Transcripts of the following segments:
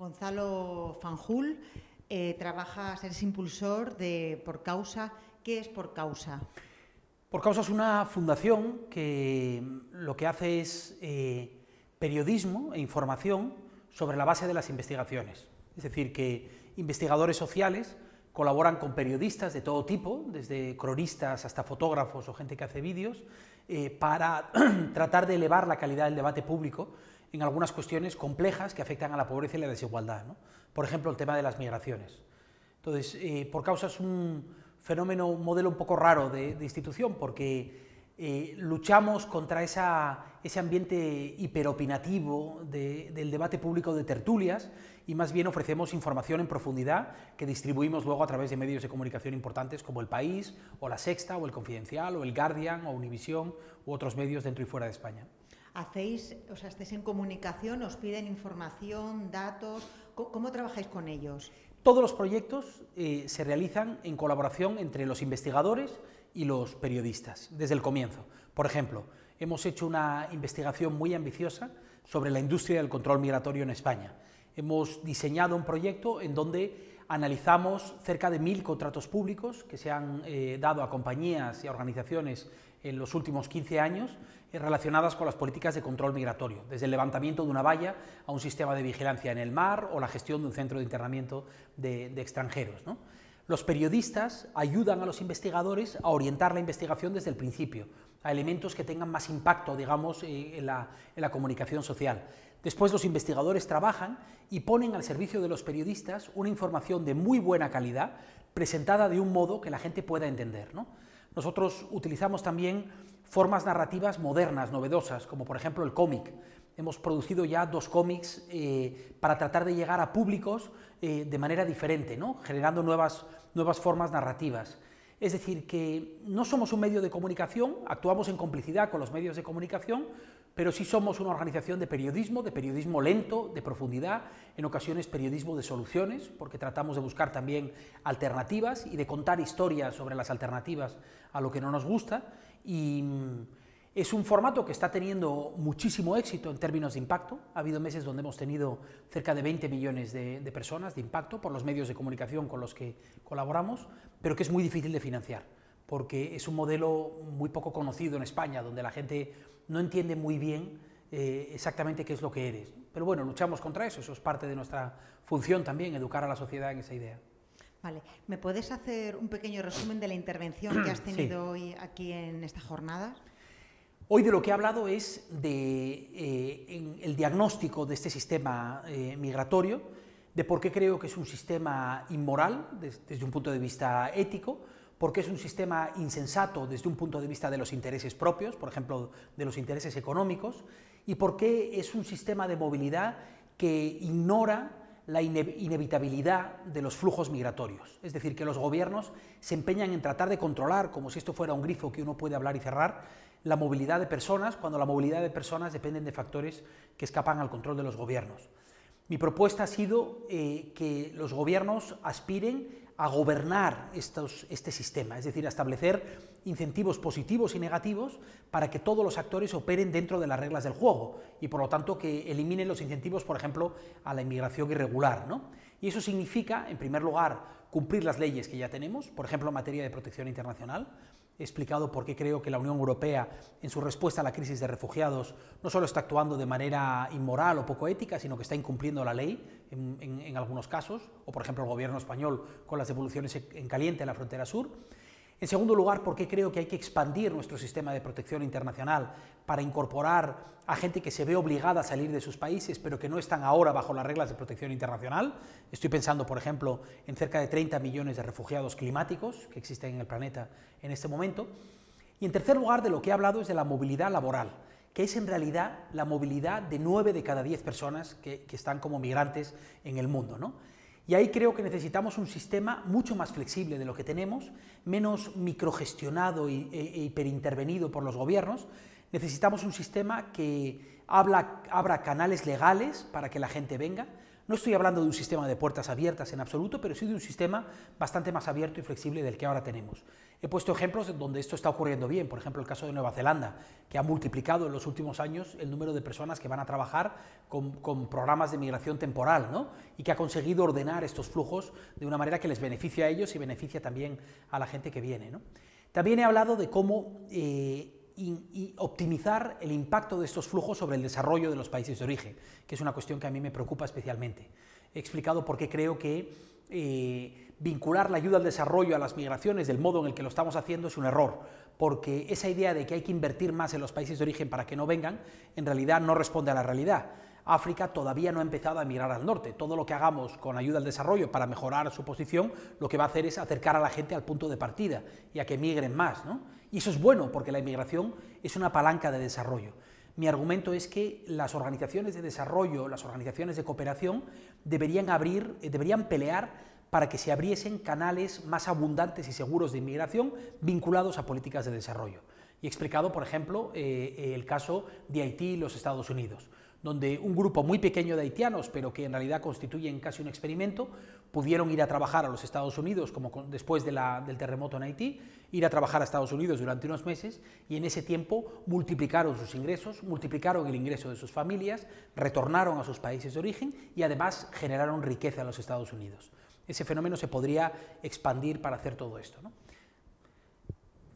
Gonzalo Fanjul, eres impulsor de Por Causa. ¿Qué es Por Causa? Por Causa es una fundación que lo que hace es periodismo e información sobre la base de las investigaciones. Es decir, que investigadores sociales colaboran con periodistas de todo tipo, desde cronistas hasta fotógrafos o gente que hace vídeos, para tratar de elevar la calidad del debate público en algunas cuestiones complejas que afectan a la pobreza y la desigualdad, ¿no? Por ejemplo, el tema de las migraciones. Entonces, Por Causa es un fenómeno, un modelo un poco raro de institución, porque luchamos contra ese ambiente hiperopinativo del debate público de tertulias y más bien ofrecemos información en profundidad que distribuimos luego a través de medios de comunicación importantes como El País, o La Sexta, o El Confidencial, o El Guardian, o Univisión, u otros medios dentro y fuera de España. Estáis en comunicación, os piden información, datos, ¿cómo trabajáis con ellos? Todos los proyectos se realizan en colaboración entre los investigadores y los periodistas, desde el comienzo. Por ejemplo, hemos hecho una investigación muy ambiciosa sobre la industria del control migratorio en España. Hemos diseñado un proyecto en donde analizamos cerca de 1000 contratos públicos que se han dado a compañías y a organizaciones en los últimos 15 años relacionadas con las políticas de control migratorio, desde el levantamiento de una valla a un sistema de vigilancia en el mar o la gestión de un centro de internamiento de extranjeros, ¿no? Los periodistas ayudan a los investigadores a orientar la investigación desde el principio, a elementos que tengan más impacto, digamos, en la comunicación social. Después los investigadores trabajan y ponen al servicio de los periodistas una información de muy buena calidad, presentada de un modo que la gente pueda entender, ¿no? Nosotros utilizamos también formas narrativas modernas, novedosas, como por ejemplo el cómic. Hemos producido ya 2 cómics para tratar de llegar a públicos de manera diferente, ¿no? Generando nuevas formas narrativas. Es decir, que no somos un medio de comunicación, actuamos en complicidad con los medios de comunicación, pero sí somos una organización de periodismo lento, de profundidad, en ocasiones periodismo de soluciones, porque tratamos de buscar también alternativas y de contar historias sobre las alternativas a lo que no nos gusta, y es un formato que está teniendo muchísimo éxito en términos de impacto. Ha habido meses donde hemos tenido cerca de 20 millones de personas de impacto por los medios de comunicación con los que colaboramos, pero que es muy difícil de financiar, porque es un modelo muy poco conocido en España, donde la gente no entiende muy bien exactamente qué es lo que eres. Pero bueno, luchamos contra eso, eso es parte de nuestra función también, educar a la sociedad en esa idea. Vale, ¿me puedes hacer un pequeño resumen de la intervención que has tenido hoy aquí en esta jornada? Hoy de lo que he hablado es el diagnóstico de este sistema migratorio, de por qué creo que es un sistema inmoral desde un punto de vista ético, por qué es un sistema insensato desde un punto de vista de los intereses propios, por ejemplo, de los intereses económicos, y por qué es un sistema de movilidad que ignora la inevitabilidad de los flujos migratorios. Es decir, que los gobiernos se empeñan en tratar de controlar, como si esto fuera un grifo que uno puede abrir y cerrar, la movilidad de personas, cuando la movilidad de personas dependen de factores que escapan al control de los gobiernos. Mi propuesta ha sido que los gobiernos aspiren a gobernar este sistema, es decir, a establecer incentivos positivos y negativos para que todos los actores operen dentro de las reglas del juego y, por lo tanto, que eliminen los incentivos, por ejemplo, a la inmigración irregular, ¿no? Y eso significa, en primer lugar, cumplir las leyes que ya tenemos, por ejemplo, en materia de protección internacional. He explicado por qué creo que la Unión Europea, en su respuesta a la crisis de refugiados, no solo está actuando de manera inmoral o poco ética, sino que está incumpliendo la ley en algunos casos, o por ejemplo el gobierno español con las devoluciones en caliente en la frontera sur. En segundo lugar, porque creo que hay que expandir nuestro sistema de protección internacional para incorporar a gente que se ve obligada a salir de sus países, pero que no están ahora bajo las reglas de protección internacional. Estoy pensando, por ejemplo, en cerca de 30 millones de refugiados climáticos que existen en el planeta en este momento. Y en tercer lugar, de lo que he hablado es de la movilidad laboral, que es en realidad la movilidad de 9 de cada 10 personas que están como migrantes en el mundo, ¿no? Y ahí creo que necesitamos un sistema mucho más flexible de lo que tenemos, menos microgestionado e hiperintervenido por los gobiernos. Necesitamos un sistema que abra canales legales para que la gente venga. No estoy hablando de un sistema de puertas abiertas en absoluto, pero sí de un sistema bastante más abierto y flexible del que ahora tenemos. He puesto ejemplos donde esto está ocurriendo bien, por ejemplo el caso de Nueva Zelanda, que ha multiplicado en los últimos años el número de personas que van a trabajar con programas de migración temporal, ¿no? Y que ha conseguido ordenar estos flujos de una manera que les beneficia a ellos y beneficia también a la gente que viene, ¿no? También he hablado de cómo y optimizar el impacto de estos flujos sobre el desarrollo de los países de origen, que es una cuestión que a mí me preocupa especialmente. He explicado por qué creo que vincular la ayuda al desarrollo a las migraciones del modo en el que lo estamos haciendo es un error, porque esa idea de que hay que invertir más en los países de origen para que no vengan, en realidad no responde a la realidad. África todavía no ha empezado a migrar al norte. Todo lo que hagamos con ayuda al desarrollo para mejorar su posición, lo que va a hacer es acercar a la gente al punto de partida y a que migren más, ¿no? Y eso es bueno, porque la inmigración es una palanca de desarrollo. Mi argumento es que las organizaciones de desarrollo, las organizaciones de cooperación, deberían pelear para que se abriesen canales más abundantes y seguros de inmigración vinculados a políticas de desarrollo. Y he explicado, por ejemplo, el caso de Haití y los Estados Unidos, donde un grupo muy pequeño de haitianos, pero que en realidad constituyen casi un experimento, pudieron ir a trabajar a los Estados Unidos, como después del terremoto en Haití, ir a trabajar a Estados Unidos durante unos meses, y en ese tiempo multiplicaron sus ingresos, multiplicaron el ingreso de sus familias, retornaron a sus países de origen y además generaron riqueza en los Estados Unidos. Ese fenómeno se podría expandir para hacer todo esto, ¿no?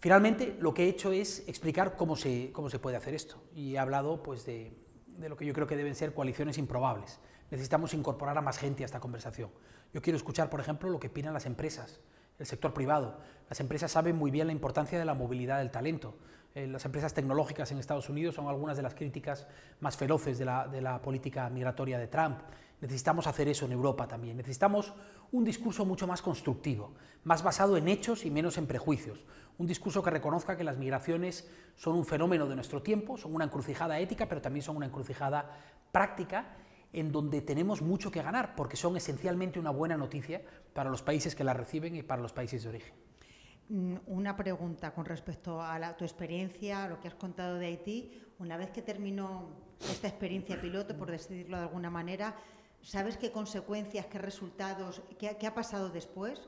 Finalmente, lo que he hecho es explicar cómo se puede hacer esto, y he hablado pues, de lo que yo creo que deben ser coaliciones improbables. Necesitamos incorporar a más gente a esta conversación. Yo quiero escuchar, por ejemplo, lo que opinan las empresas, el sector privado. Las empresas saben muy bien la importancia de la movilidad del talento. Las empresas tecnológicas en Estados Unidos son algunas de las críticas más feroces de la política migratoria de Trump. Necesitamos hacer eso en Europa también. Necesitamos un discurso mucho más constructivo, más basado en hechos y menos en prejuicios. Un discurso que reconozca que las migraciones son un fenómeno de nuestro tiempo, son una encrucijada ética, pero también son una encrucijada práctica, en donde tenemos mucho que ganar, porque son esencialmente una buena noticia para los países que las reciben y para los países de origen. Una pregunta con respecto a tu experiencia, lo que has contado de Haití. Una vez que terminó esta experiencia piloto, por decirlo de alguna manera, ¿sabes qué consecuencias, qué resultados, qué ha pasado después?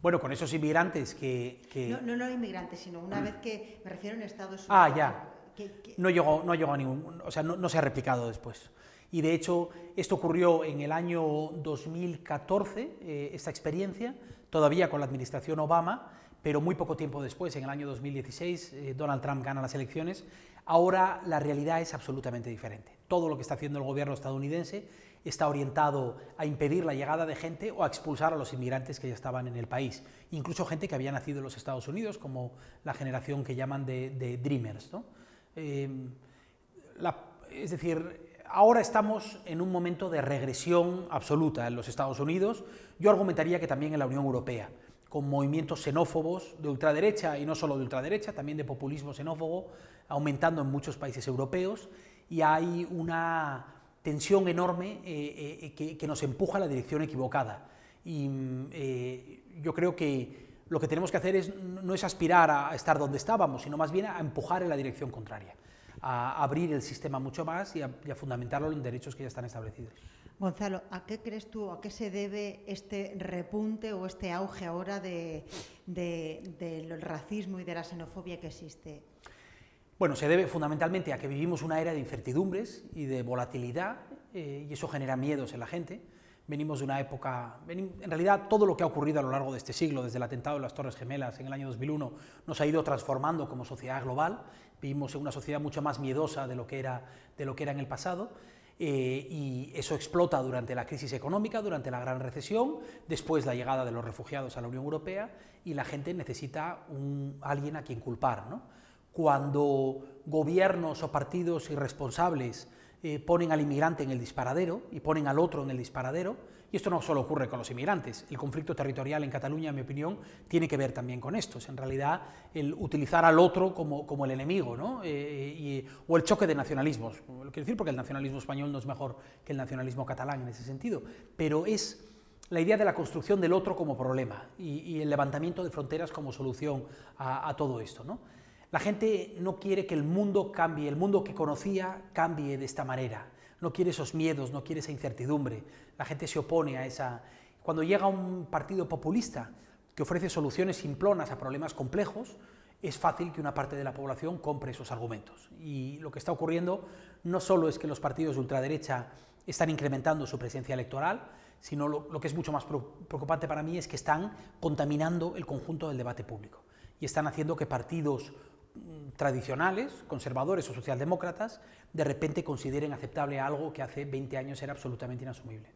Bueno, con esos inmigrantes que... No inmigrantes, sino una vez que, me refiero en Estados Unidos. Ah, ya. No llegó a ningún... O sea, no se ha replicado después. Y de hecho, esto ocurrió en el año 2014, esta experiencia, todavía con la administración Obama, pero muy poco tiempo después, en el año 2016, Donald Trump gana las elecciones. Ahora la realidad es absolutamente diferente. Todo lo que está haciendo el gobierno estadounidense está orientado a impedir la llegada de gente o a expulsar a los inmigrantes que ya estaban en el país, incluso gente que había nacido en los Estados Unidos, como la generación que llaman de Dreamers, ¿no? Es decir, ahora estamos en un momento de regresión absoluta en los Estados Unidos. Yo argumentaría que también en la Unión Europea, con movimientos xenófobos de ultraderecha, y no solo de ultraderecha, también de populismo xenófobo, aumentando en muchos países europeos, y hay una tensión enorme que nos empuja a la dirección equivocada. Y yo creo que lo que tenemos que hacer no es aspirar a estar donde estábamos, sino más bien a empujar en la dirección contraria, a abrir el sistema mucho más y a fundamentarlo en derechos que ya están establecidos. Gonzalo, ¿a qué crees tú, a qué se debe este repunte o este auge ahora del racismo y de la xenofobia que existe? Bueno, se debe fundamentalmente a que vivimos una era de incertidumbres y de volatilidad, y eso genera miedos en la gente. Venimos de una época... En realidad, todo lo que ha ocurrido a lo largo de este siglo, desde el atentado de las Torres Gemelas en el año 2001, nos ha ido transformando como sociedad global. Vivimos en una sociedad mucho más miedosa de lo que era en el pasado, y eso explota durante la crisis económica, durante la gran recesión, después la llegada de los refugiados a la Unión Europea, y la gente necesita alguien a quien culpar, ¿no? Cuando gobiernos o partidos irresponsables ponen al inmigrante en el disparadero y ponen al otro en el disparadero, y esto no solo ocurre con los inmigrantes, el conflicto territorial en Cataluña, en mi opinión, tiene que ver también con esto, es en realidad el utilizar al otro como el enemigo, ¿no? O el choque de nacionalismos, lo quiero decir porque el nacionalismo español no es mejor que el nacionalismo catalán en ese sentido, pero es la idea de la construcción del otro como problema y el levantamiento de fronteras como solución a todo esto, ¿no? La gente no quiere que el mundo cambie, el mundo que conocía cambie de esta manera. no quiere esos miedos, no quiere esa incertidumbre, la gente se opone a esa... Cuando llega un partido populista que ofrece soluciones simplonas a problemas complejos, es fácil que una parte de la población compre esos argumentos. Y lo que está ocurriendo no solo es que los partidos de ultraderecha están incrementando su presencia electoral, sino lo que es mucho más preocupante para mí es que están contaminando el conjunto del debate público y están haciendo que partidos tradicionales, conservadores o socialdemócratas, de repente consideren aceptable algo que hace 20 años era absolutamente inasumible.